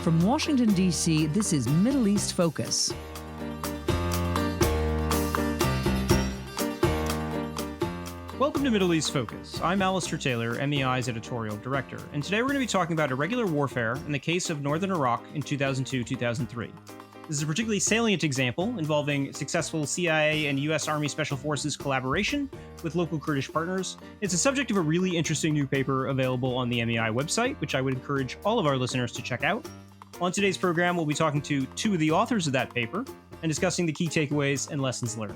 From Washington, D.C., this is Middle East Focus. Welcome to Middle East Focus. I'm Alistair Taylor, MEI's editorial director, and today we're going to be talking about irregular warfare in the case of northern Iraq in 2002-2003. This is a particularly salient example involving successful CIA and U.S. Army Special Forces collaboration with local Kurdish partners. It's the subject of a really interesting new paper available on the MEI website, which I would encourage all of our listeners to check out. On today's program, we'll be talking to two of the authors of that paper and discussing the key takeaways and lessons learned.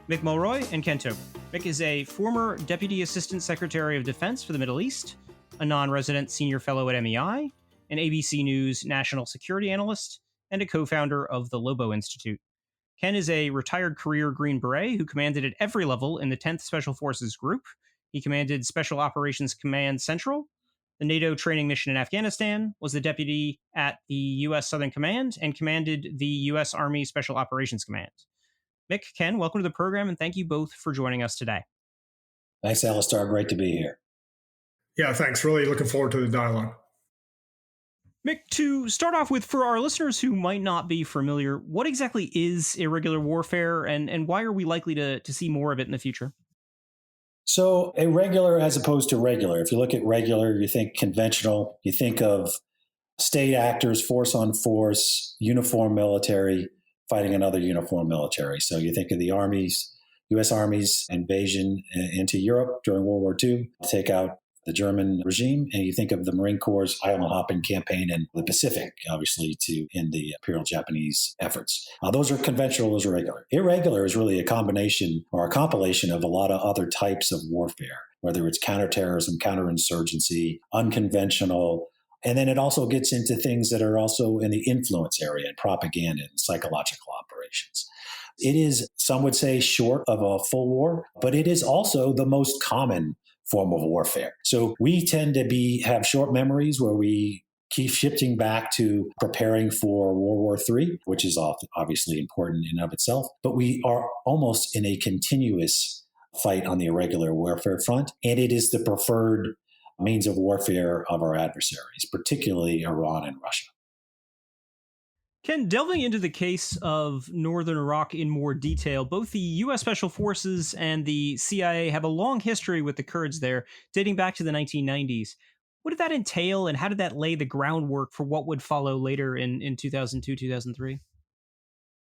Mick Mulroy and Ken Tober. Mick is a former Deputy Assistant Secretary of Defense for the Middle East, a non-resident senior fellow at MEI, an ABC News national security analyst, and a co-founder of the Lobo Institute. Ken is a retired career Green Beret who commanded at every level in the 10th Special Forces Group. He commanded Special Operations Command Central, the NATO training mission in Afghanistan, was the deputy at the U.S. Southern Command, and commanded the U.S. Army Special Operations Command. Mick, Ken, welcome to the program, and thank you both for joining us today. Thanks, Alistair. Great to be here. Yeah, thanks. Really looking forward to the dialogue. Mick, to start off with, for our listeners who might not be familiar, what exactly is irregular warfare, and why are we likely to see more of it in the future? So irregular as opposed to regular. If you look at regular, you think conventional, you think of state actors, force on force, uniform military, fighting another uniform military. So you think of the armies, U.S. Army's invasion into Europe during World War II to take out the German regime, and you think of the Marine Corps' island hopping campaign in the Pacific, obviously, to end the Imperial Japanese efforts. Those are conventional, those are regular. Irregular is really a combination or a compilation of a lot of other types of warfare, whether it's counterterrorism, counterinsurgency, unconventional, and then it also gets into things that are also in the influence area and propaganda and psychological operations. It is, some would say, short of a full war, but it is also the most common form of warfare. So we tend to have short memories where we keep shifting back to preparing for World War III, which is obviously important in and of itself, but we are almost in a continuous fight on the irregular warfare front, and it is the preferred means of warfare of our adversaries, particularly Iran and Russia. Ken, delving into the case of northern Iraq in more detail, both the U.S. Special Forces and the CIA have a long history with the Kurds there, dating back to the 1990s. What did that entail, and how did that lay the groundwork for what would follow later in 2002, 2003?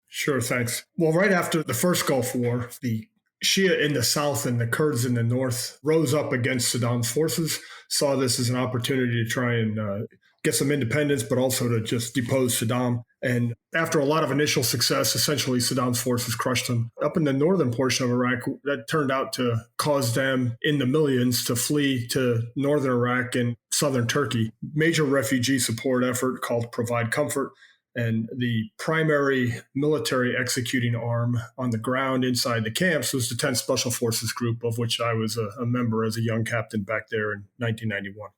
Sure, thanks. Well, right after the first Gulf War, the Shia in the south and the Kurds in the north rose up against Saddam's forces, saw this as an opportunity to try and get some independence, but also to just depose Saddam. And after a lot of initial success, essentially Saddam's forces crushed him. Up in the northern portion of Iraq, that turned out to cause them in the millions to flee to northern Iraq and southern Turkey. Major refugee support effort called Provide Comfort. And the primary military executing arm on the ground inside the camps was the 10th Special Forces Group, of which I was a member as a young captain back there in 1991.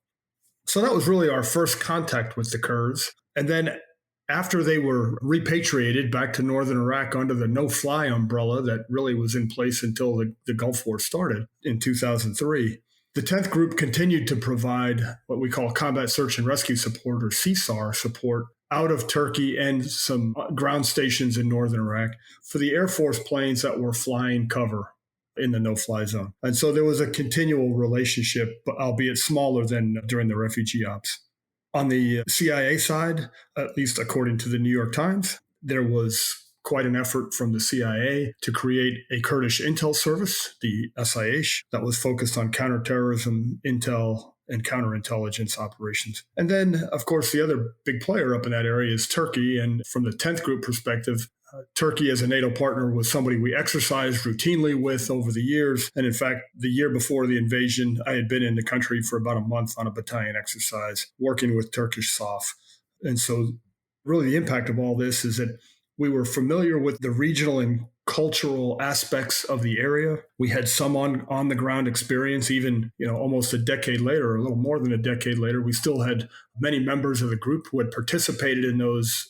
So that was really our first contact with the Kurds. And then after they were repatriated back to northern Iraq under the no-fly umbrella that really was in place until the Gulf War started in 2003, the 10th Group continued to provide what we call combat search and rescue support, or CSAR support, out of Turkey and some ground stations in northern Iraq for the Air Force planes that were flying cover in the no-fly zone. And so there was a continual relationship, albeit smaller than during the refugee ops. On the CIA side, at least according to the New York Times, there was quite an effort from the CIA to create a Kurdish intel service, the SIH, that was focused on counterterrorism, intel, and counterintelligence operations. And then, of course, the other big player up in that area is Turkey. And from the 10th Group perspective, Turkey as a NATO partner was somebody we exercised routinely with over the years. And in fact, the year before the invasion, I had been in the country for about a month on a battalion exercise, working with Turkish SOF. And so really the impact of all this is that we were familiar with the regional and cultural aspects of the area. We had some on the ground experience, even almost a decade later, or a little more than a decade later. We still had many members of the group who had participated in those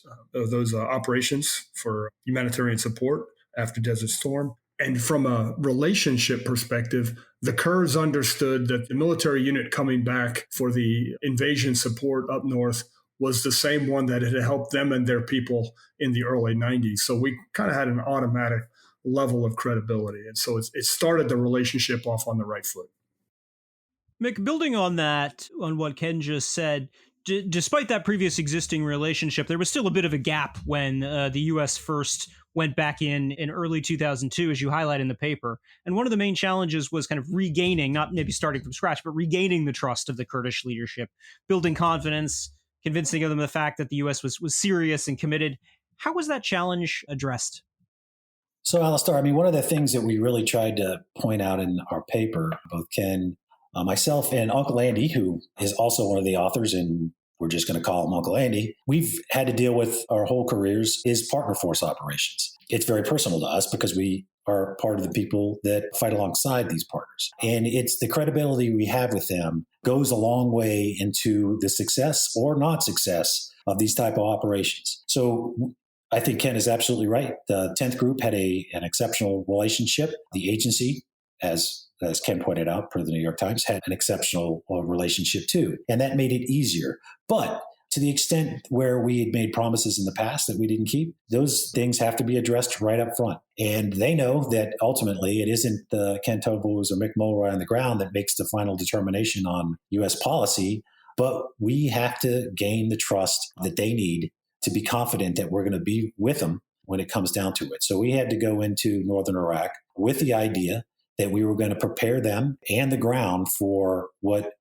operations for humanitarian support after Desert Storm. And from a relationship perspective, the Kurds understood that the military unit coming back for the invasion support up north was the same one that had helped them and their people in the early 90s. So we kind of had an automatic level of credibility. And so it started the relationship off on the right foot. Mick, building on that, on what Ken just said, despite that previous existing relationship, there was still a bit of a gap when the U.S. first went back in early 2002, as you highlight in the paper. And one of the main challenges was kind of regaining, not maybe starting from scratch, but regaining the trust of the Kurdish leadership, building confidence, convincing them of the fact that the U.S. was serious and committed. How was that challenge addressed? So, Alistair, I mean, one of the things that we really tried to point out in our paper, both Ken, myself, and Uncle Andy, who is also one of the authors, and we're just going to call him Uncle Andy, we've had to deal with our whole careers is partner force operations. It's very personal to us because we are part of the people that fight alongside these partners. And it's the credibility we have with them goes a long way into the success or not success of these type of operations. So I think Ken is absolutely right. The 10th Group had an exceptional relationship. The agency, as Ken pointed out, per the New York Times, had an exceptional relationship too. And that made it easier. But to the extent where we had made promises in the past that we didn't keep, those things have to be addressed right up front. And they know that ultimately it isn't Ken Tober or Mick Mulroy on the ground that makes the final determination on U.S. policy, but we have to gain the trust that they need to be confident that we're going to be with them when it comes down to it. So we had to go into northern Iraq with the idea that we were going to prepare them and the ground for what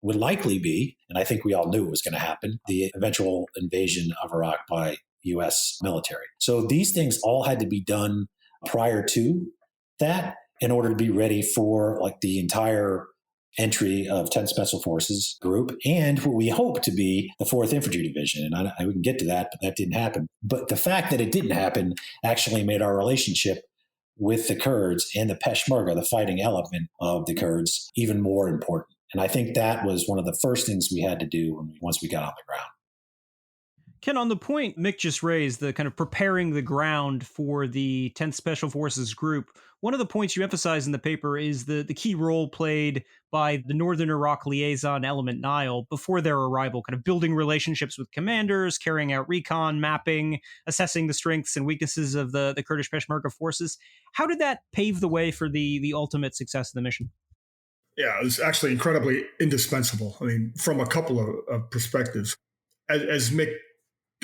would likely be, and I think we all knew it was going to happen, the eventual invasion of Iraq by U.S. military. So these things all had to be done prior to that in order to be ready for like the entire entry of 10th Special Forces Group and what we hope to be the 4th Infantry Division. And we can get to that, but that didn't happen. But the fact that it didn't happen actually made our relationship with the Kurds and the Peshmerga, the fighting element of the Kurds, even more important. And I think that was one of the first things we had to do once we got on the ground. Ken, on the point Mick just raised, the kind of preparing the ground for the 10th Special Forces Group, one of the points you emphasize in the paper is the key role played by the Northern Iraq liaison element Nile before their arrival, kind of building relationships with commanders, carrying out recon, mapping, assessing the strengths and weaknesses of the Kurdish Peshmerga forces. How did that pave the way for the ultimate success of the mission? Yeah, it was actually incredibly indispensable. I mean, from a couple of perspectives. As Mick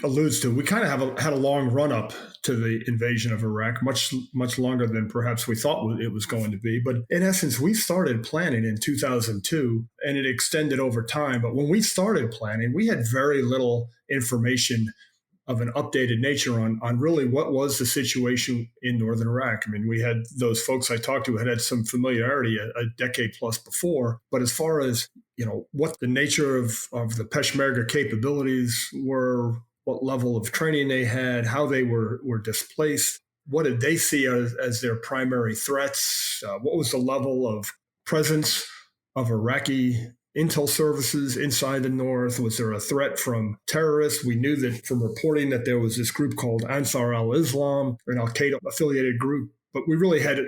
alludes to, we kind of had a long run up to the invasion of Iraq, much longer than perhaps we thought it was going to be. But in essence, we started planning in 2002 and it extended over time. But when we started planning, we had very little information of an updated nature on really what was the situation in northern Iraq. I mean, we had those folks I talked to had some familiarity a decade plus before. But as far as, what the nature of the Peshmerga capabilities were, what level of training they had, how they were displaced, what did they see as their primary threats, what was the level of presence of Iraqi intel services inside the north? Was there a threat from terrorists? We knew that from reporting that there was this group called Ansar al-Islam, an al-Qaeda affiliated group, but we really had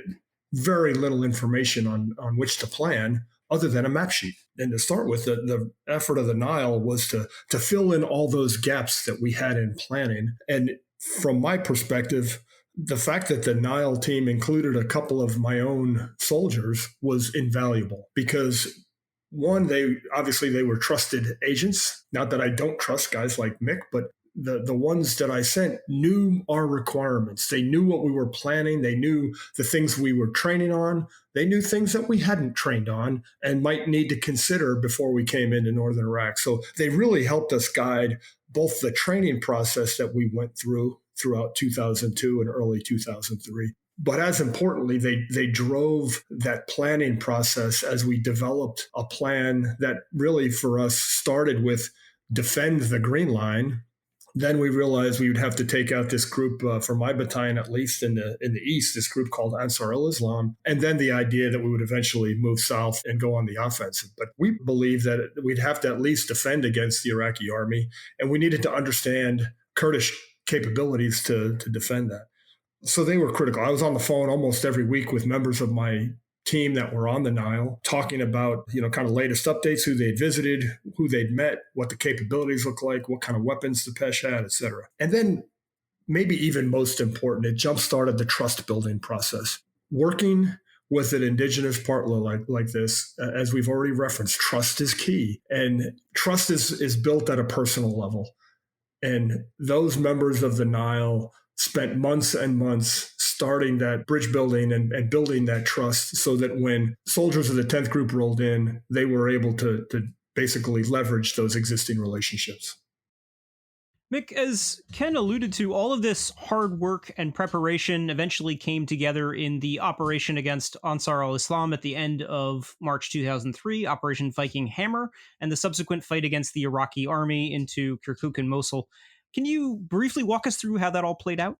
very little information on which to plan other than a map sheet. And to start with, the effort of the Nile was to fill in all those gaps that we had in planning. And from my perspective, the fact that the Nile team included a couple of my own soldiers was invaluable because one, they were trusted agents. Not that I don't trust guys like Mick, but the ones that I sent knew our requirements. They knew what we were planning. They knew the things we were training on. They knew things that we hadn't trained on and might need to consider before we came into northern Iraq. So they really helped us guide both the training process that we went throughout 2002 and early 2003. But as importantly, they drove that planning process as we developed a plan that really for us started with defend the Green Line. Then we realized we would have to take out this group for my battalion, at least in the east, this group called Ansar al-Islam, and then the idea that we would eventually move south and go on the offensive. But we believe that we'd have to at least defend against the Iraqi army, and we needed to understand Kurdish capabilities to defend that. So they were critical. I was on the phone almost every week with members of my team that were on the Nile, talking about, kind of latest updates, who they'd visited, who they'd met, what the capabilities look like, what kind of weapons the Pesh had, et cetera. And then maybe even most important, it jump-started the trust building process. Working with an indigenous partner like this, as we've already referenced, trust is key. And trust is built at a personal level. And those members of the Nile spent months and months starting that bridge building and building that trust so that when soldiers of the 10th Group rolled in, they were able to basically leverage those existing relationships. Mick, as Ken alluded to, all of this hard work and preparation eventually came together in the operation against Ansar al-Islam at the end of March 2003, Operation Viking Hammer, and the subsequent fight against the Iraqi army into Kirkuk and Mosul. Can you briefly walk us through how that all played out?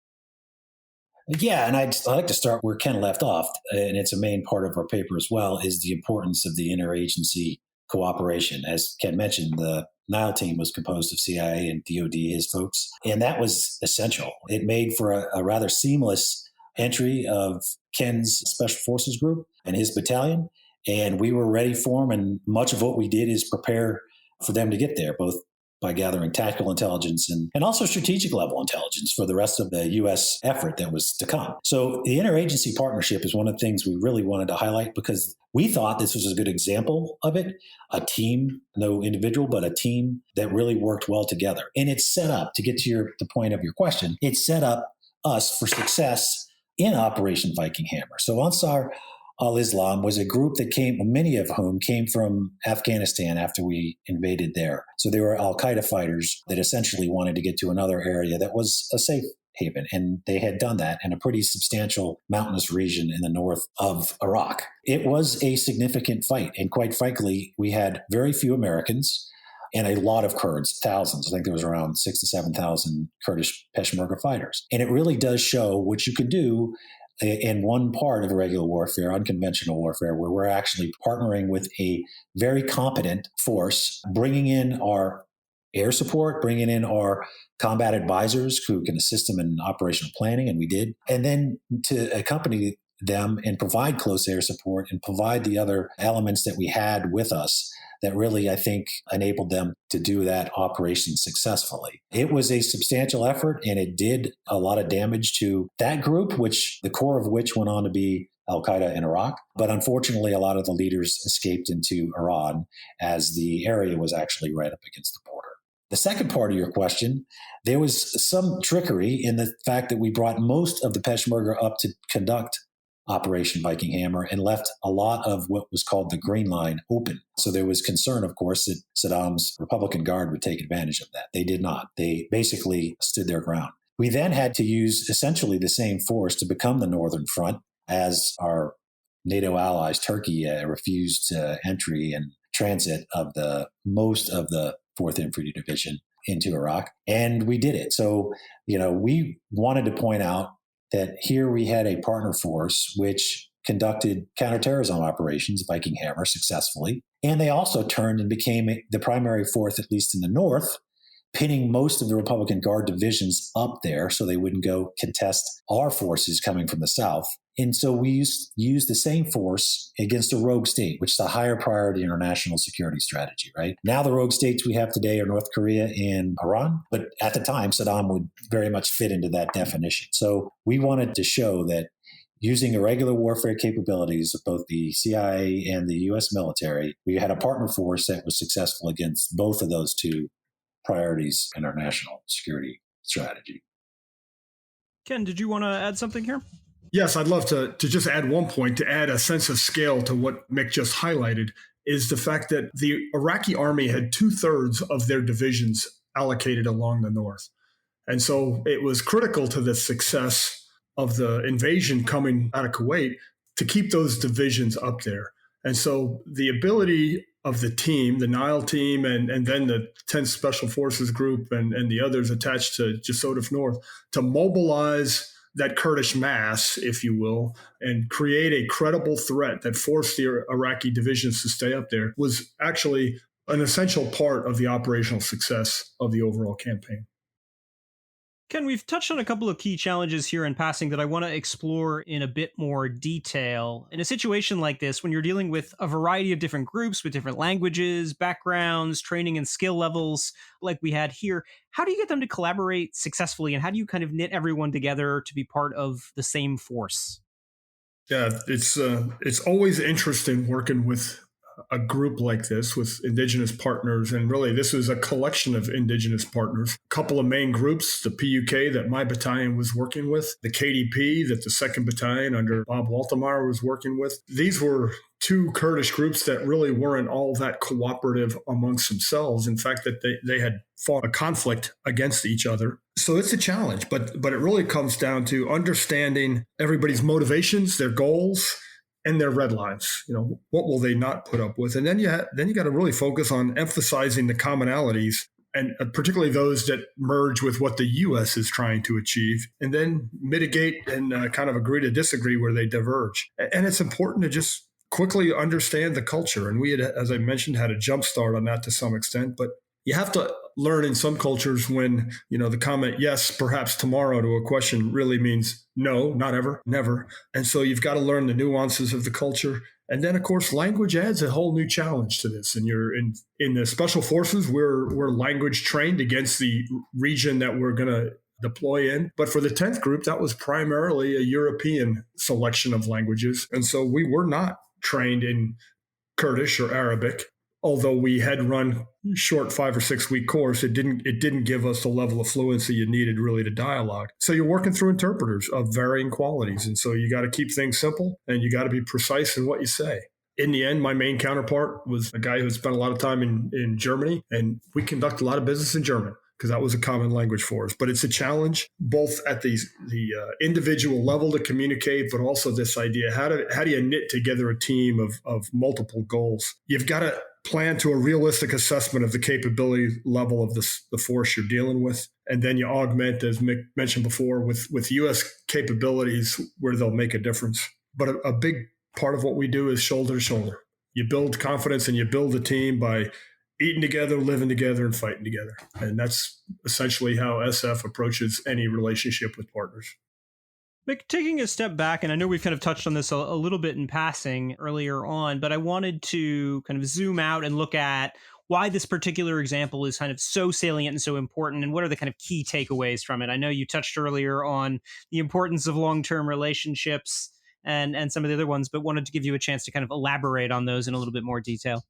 Yeah, and I'd like to start where Ken left off, and it's a main part of our paper as well, is the importance of the interagency cooperation. As Ken mentioned, the Nile team was composed of CIA and DOD, his folks, and that was essential. It made for a rather seamless entry of Ken's Special Forces group and his battalion, and we were ready for them, and much of what we did is prepare for them to get there, both by gathering tactical intelligence and also strategic level intelligence for the rest of the U.S. effort that was to come. So the interagency partnership is one of the things we really wanted to highlight because we thought this was a good example of it, a team, no individual, but a team that really worked well together. And it's set up, to get to the point of your question, it set up us for success in Operation Viking Hammer. So Ansar al-Islam was a group that many of whom came from Afghanistan after we invaded there. So they were al-Qaeda fighters that essentially wanted to get to another area that was a safe haven. And they had done that in a pretty substantial mountainous region in the north of Iraq. It was a significant fight. And quite frankly, we had very few Americans and a lot of Kurds, thousands. I think there was around 6,000 to 7,000 Kurdish Peshmerga fighters. And it really does show what you can do in one part of irregular warfare, unconventional warfare, where we're actually partnering with a very competent force, bringing in our air support, bringing in our combat advisors who can assist them in operational planning, and we did, and then to accompany them and provide close air support and provide the other elements that we had with us that really, I think, enabled them to do that operation successfully. It was a substantial effort, and it did a lot of damage to that group, which the core of which went on to be al-Qaeda in Iraq. But unfortunately, a lot of the leaders escaped into Iran as the area was actually right up against the border. The second part of your question, there was some trickery in the fact that we brought most of the Peshmerga up to conduct Operation Viking Hammer and left a lot of what was called the Green Line open. So there was concern, of course, that Saddam's Republican Guard would take advantage of that. They did not. They basically stood their ground. We then had to use essentially the same force to become the Northern Front as our NATO allies, Turkey, refused entry and transit of most of the 4th Infantry Division into Iraq. And we did it. So, we wanted to point out that here we had a partner force which conducted counterterrorism operations, Viking Hammer, successfully. And they also turned and became the primary force, at least in the north, pinning most of the Republican Guard divisions up there so they wouldn't go contest our forces coming from the south. And so we used the same force against a rogue state, which is a higher priority in our national security strategy, right? Now the rogue states we have today are North Korea and Iran, but at the time, Saddam would very much fit into that definition. So we wanted to show that using irregular warfare capabilities of both the CIA and the U.S. military, we had a partner force that was successful against both of those two priorities in our national security strategy. Ken, did you want to add something here? Yes, I'd love to just add one point to add a sense of scale to what Mick just highlighted, is the fact that the Iraqi army had 2/3 of their divisions allocated along the north. And so it was critical to the success of the invasion coming out of Kuwait to keep those divisions up there. And so the ability of the team, the Nile team, and then the 10th Special Forces Group and the others attached to Jasodif North to mobilize that Kurdish mass, if you will, and create a credible threat that forced the Iraqi divisions to stay up there was actually an essential part of the operational success of the overall campaign. Ken, we've touched on a couple of key challenges here in passing that I want to explore in a bit more detail. In a situation like this, when you're dealing with a variety of different groups with different languages, backgrounds, training, and skill levels, like we had here, how do you get them to collaborate successfully? And how do you kind of knit everyone together to be part of the same force? Yeah, it's always interesting working with a group like this with Indigenous partners. And really, this was a collection of Indigenous partners. A couple of main groups, the PUK that my battalion was working with, the KDP that the 2nd Battalion under Bob Waltemeyer was working with. These were two Kurdish groups that really weren't all that cooperative amongst themselves. In fact, that they had fought a conflict against each other. So it's a challenge, but it really comes down to understanding everybody's motivations, their goals, and their red lines. What will they not put up with? And then you got to really focus on emphasizing the commonalities, and particularly those that merge with what the U.S. is trying to achieve, and then mitigate and kind of agree to disagree where they diverge. And it's important to just quickly understand the culture. And we had, as I mentioned, had a jump start on that to some extent, but you have to learn in some cultures when, the comment, yes, perhaps tomorrow to a question really means no, not ever, never. And so you've got to learn the nuances of the culture. And then, of course, language adds a whole new challenge to this. And you're in the special forces, we're language trained against the region that we're going to deploy in. But for the 10th group, that was primarily a European selection of languages. And so we were not trained in Kurdish or Arabic. Although we had run short 5 or 6 week course, it didn't give us the level of fluency you needed really to dialogue. So you're working through interpreters of varying qualities. And so you got to keep things simple and you got to be precise in what you say. In the end, my main counterpart was a guy who had spent a lot of time in Germany, and we conduct a lot of business in German because that was a common language for us. But it's a challenge both at the individual level to communicate, but also this idea, how do you knit together a team of multiple goals? You've got to plan to a realistic assessment of the capability level of the force you're dealing with. And then you augment, as Mick mentioned before, with U.S. capabilities where they'll make a difference. But a big part of what we do is shoulder to shoulder. You build confidence and you build a team by eating together, living together, and fighting together. And that's essentially how SF approaches any relationship with partners. Mick, taking a step back, and I know we've kind of touched on this a little bit in passing earlier on, but I wanted to kind of zoom out and look at why this particular example is kind of so salient and so important, and what are the kind of key takeaways from it. I know you touched earlier on the importance of long-term relationships and some of the other ones, but wanted to give you a chance to kind of elaborate on those in a little bit more detail.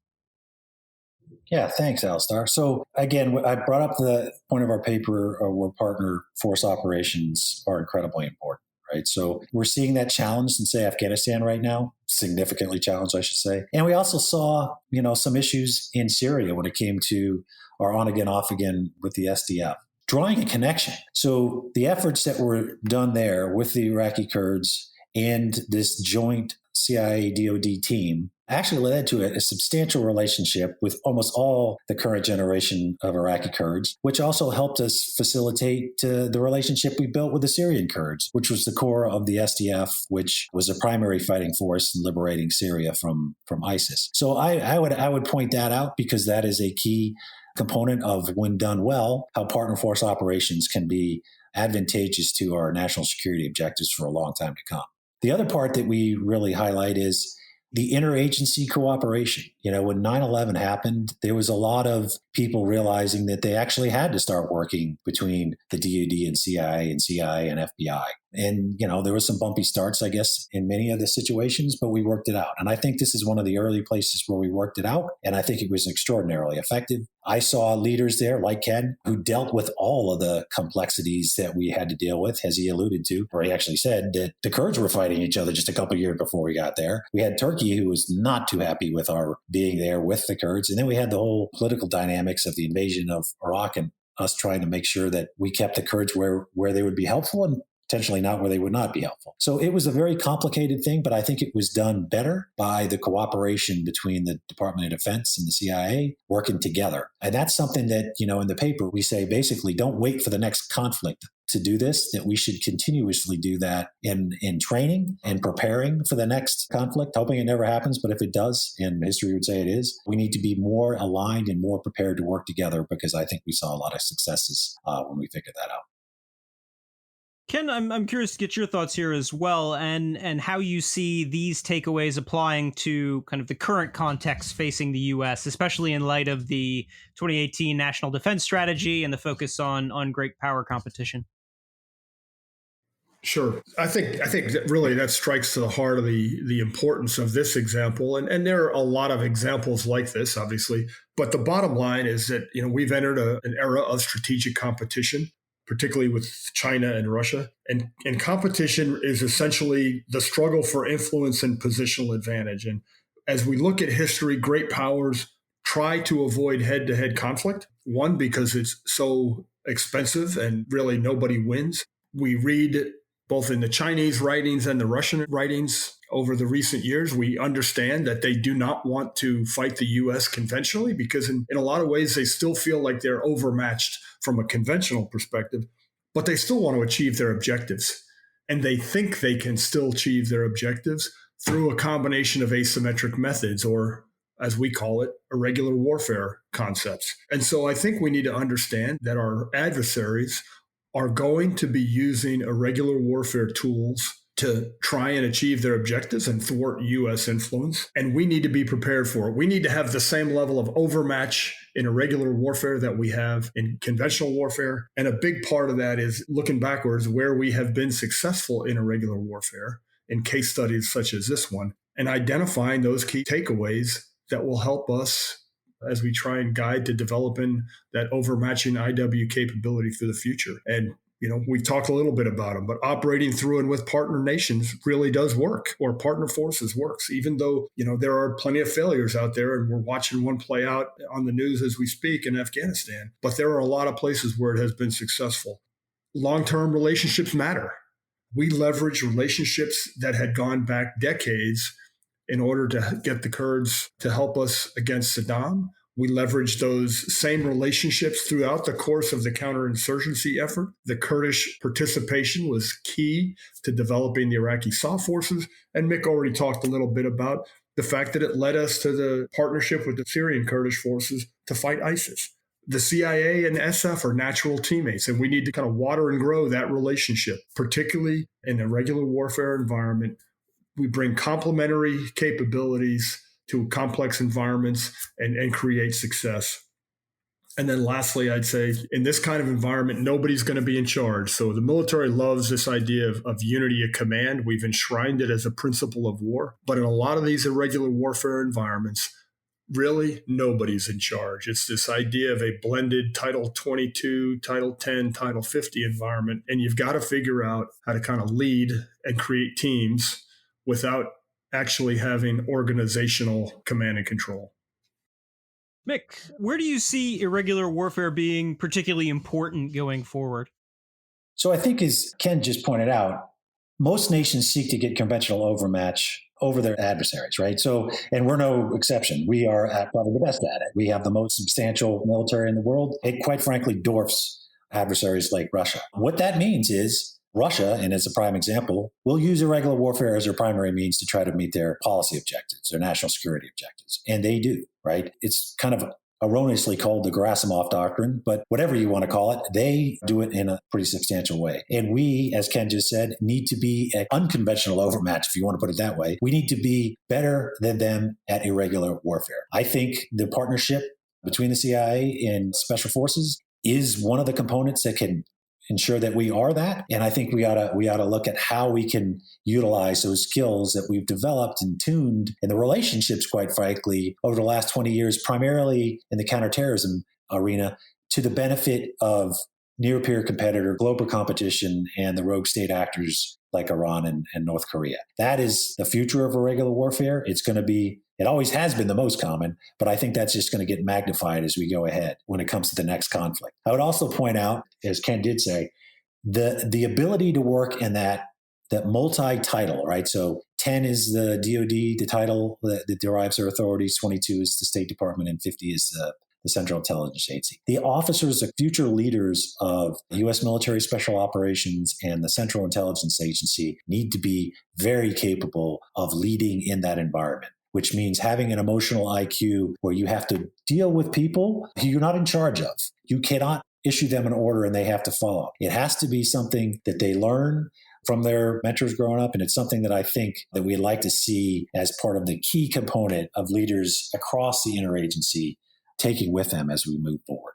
Yeah, thanks, Alistar. So again, I brought up the point of our paper where partner force operations are incredibly important. Right. So we're seeing that challenge in, say, Afghanistan right now, significantly challenged, I should say. And we also saw, some issues in Syria when it came to our on again, off again with the SDF, drawing a connection. So the efforts that were done there with the Iraqi Kurds and this joint CIA DOD team actually led to a substantial relationship with almost all the current generation of Iraqi Kurds, which also helped us facilitate the relationship we built with the Syrian Kurds, which was the core of the SDF, which was a primary fighting force in liberating Syria from ISIS. So I would point that out because that is a key component of, when done well, how partner force operations can be advantageous to our national security objectives for a long time to come. The other part that we really highlight is the interagency cooperation. When 9/11 happened, there was a lot of people realizing that they actually had to start working between the DoD and CIA and FBI. And, there was some bumpy starts, I guess, in many of the situations, but we worked it out. And I think this is one of the early places where we worked it out. And I think it was extraordinarily effective. I saw leaders there like Ken who dealt with all of the complexities that we had to deal with, as he alluded to, where he actually said that the Kurds were fighting each other just a couple of years before we got there. We had Turkey, who was not too happy with our being there with the Kurds. And then we had the whole political dynamics of the invasion of Iraq and us trying to make sure that we kept the Kurds where they would be helpful and potentially not where they would not be helpful. So it was a very complicated thing, but I think it was done better by the cooperation between the Department of Defense and the CIA working together. And that's something that, in the paper, we say basically don't wait for the next conflict to do this, that we should continuously do that in training and preparing for the next conflict, hoping it never happens. But if it does, and history would say it is, we need to be more aligned and more prepared to work together, because I think we saw a lot of successes when we figured that out. Ken, I'm curious to get your thoughts here as well, and how you see these takeaways applying to kind of the current context facing the U.S., especially in light of the 2018 National Defense Strategy and the focus on great power competition. Sure. I think that really that strikes to the heart of the importance of this example. And there are a lot of examples like this, obviously. But the bottom line is that, we've entered an era of strategic competition, particularly with China and Russia. And competition is essentially the struggle for influence and positional advantage. And as we look at history, great powers try to avoid head-to-head conflict. One, because it's so expensive and really nobody wins. We read both in the Chinese writings and the Russian writings over the recent years, we understand that they do not want to fight the U.S. conventionally because in a lot of ways, they still feel like they're overmatched from a conventional perspective, but they still want to achieve their objectives. And they think they can still achieve their objectives through a combination of asymmetric methods, or as we call it, irregular warfare concepts. And so I think we need to understand that our adversaries are going to be using irregular warfare tools to try and achieve their objectives and thwart U.S. influence. And we need to be prepared for it. We need to have the same level of overmatch in irregular warfare that we have in conventional warfare. And a big part of that is looking backwards where we have been successful in irregular warfare in case studies such as this one, and identifying those key takeaways that will help us as we try and guide to developing that overmatching IW capability for the future. And, we've talked a little bit about them, but operating through and with partner nations really does work, or partner forces works, even though, there are plenty of failures out there, and we're watching one play out on the news as we speak in Afghanistan. But there are a lot of places where it has been successful. Long-term relationships matter. We leverage relationships that had gone back decades in order to get the Kurds to help us against Saddam. We leveraged those same relationships throughout the course of the counterinsurgency effort. The Kurdish participation was key to developing the Iraqi SAF forces. And Mick already talked a little bit about the fact that it led us to the partnership with the Syrian Kurdish forces to fight ISIS. The CIA and SF are natural teammates, and we need to kind of water and grow that relationship, particularly in a regular warfare environment. We bring complementary capabilities to complex environments and create success. And then lastly, I'd say in this kind of environment, nobody's going to be in charge. So the military loves this idea of unity of command. We've enshrined it as a principle of war. But in a lot of these irregular warfare environments, really nobody's in charge. It's this idea of a blended Title 22, Title 10, Title 50 environment. And you've got to figure out how to kind of lead and create teams without actually having organizational command and control. Mick, where do you see irregular warfare being particularly important going forward? So I think, as Ken just pointed out, most nations seek to get conventional overmatch over their adversaries, right? So, and we're no exception. We are probably the best at it. We have the most substantial military in the world. It quite frankly dwarfs adversaries like Russia. What that means is Russia, and as a prime example, will use irregular warfare as their primary means to try to meet their policy objectives, their national security objectives. And they do, right? It's kind of erroneously called the Gerasimov Doctrine, but whatever you want to call it, they do it in a pretty substantial way. And we, as Ken just said, need to be an unconventional overmatch, if you want to put it that way. We need to be better than them at irregular warfare. I think the partnership between the CIA and special forces is one of the components that can ensure that we are that. And I think we ought to look at how we can utilize those skills that we've developed and tuned in the relationships, quite frankly, over the last 20 years, primarily in the counterterrorism arena, to the benefit of near-peer competitor, global competition, and the rogue state actors like Iran and North Korea. That is the future of irregular warfare. It always has been the most common, but I think that's just going to get magnified as we go ahead when it comes to the next conflict. I would also point out, as Ken did say, the ability to work in that multi-title, right? So 10 is the DoD, the title that derives their authorities, 22 is the State Department, and 50 is the Central Intelligence Agency. The officers, the future leaders of the U.S. military special operations and the Central Intelligence Agency need to be very capable of leading in that environment, which means having an emotional IQ where you have to deal with people who you're not in charge of. You cannot issue them an order and they have to follow. It has to be something that they learn from their mentors growing up. And it's something that I think that we'd like to see as part of the key component of leaders across the interagency taking with them as we move forward.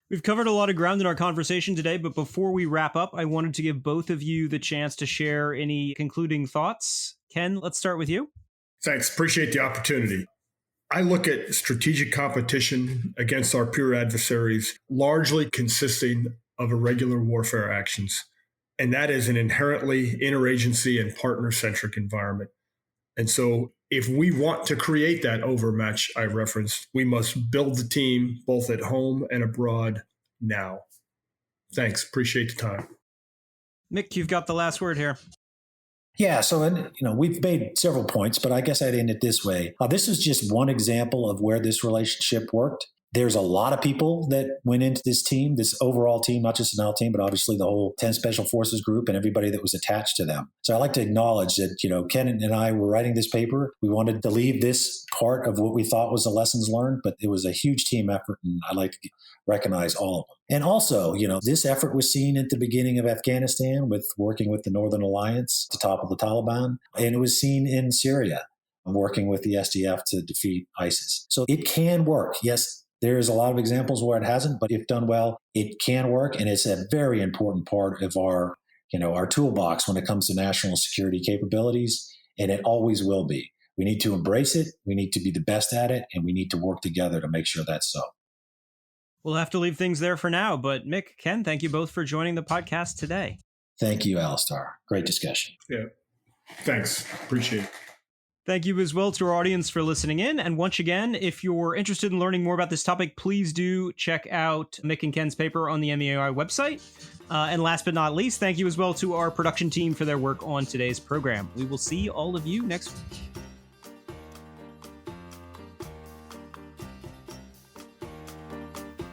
We've covered a lot of ground in our conversation today, but before we wrap up, I wanted to give both of you the chance to share any concluding thoughts. Ken, let's start with you. Thanks. Appreciate the opportunity. I look at strategic competition against our peer adversaries largely consisting of irregular warfare actions. And that is an inherently interagency and partner-centric environment. And so if we want to create that overmatch I referenced, we must build the team both at home and abroad now. Thanks. Appreciate the time. Mick, you've got the last word here. Yeah, so we've made several points, but I guess I'd end it this way. This is just one example of where this relationship worked. There's a lot of people that went into this team, this overall team, not just an L team, but obviously the whole 10 Special Forces group and everybody that was attached to them. So I like to acknowledge that, Ken and I were writing this paper. We wanted to leave this part of what we thought was the lessons learned, but it was a huge team effort, and I'd like to recognize all of them. And also, this effort was seen at the beginning of Afghanistan with working with the Northern Alliance to topple the Taliban, and it was seen in Syria, working with the SDF to defeat ISIS. So it can work. Yes, there's a lot of examples where it hasn't, but if done well, it can work. And it's a very important part of our toolbox when it comes to national security capabilities. And it always will be. We need to embrace it. We need to be the best at it. And we need to work together to make sure that's so. We'll have to leave things there for now. But Mick, Ken, thank you both for joining the podcast today. Thank you, Alistair. Great discussion. Yeah. Thanks. Appreciate it. Thank you as well to our audience for listening in. And once again, if you're interested in learning more about this topic, please do check out Mick and Ken's paper on the MEAI website. And last but not least, thank you as well to our production team for their work on today's program. We will see all of you next week.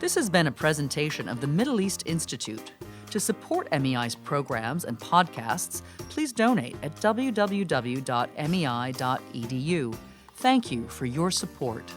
This has been a presentation of the Middle East Institute. To support MEI's programs and podcasts, please donate at www.mei.edu. Thank you for your support.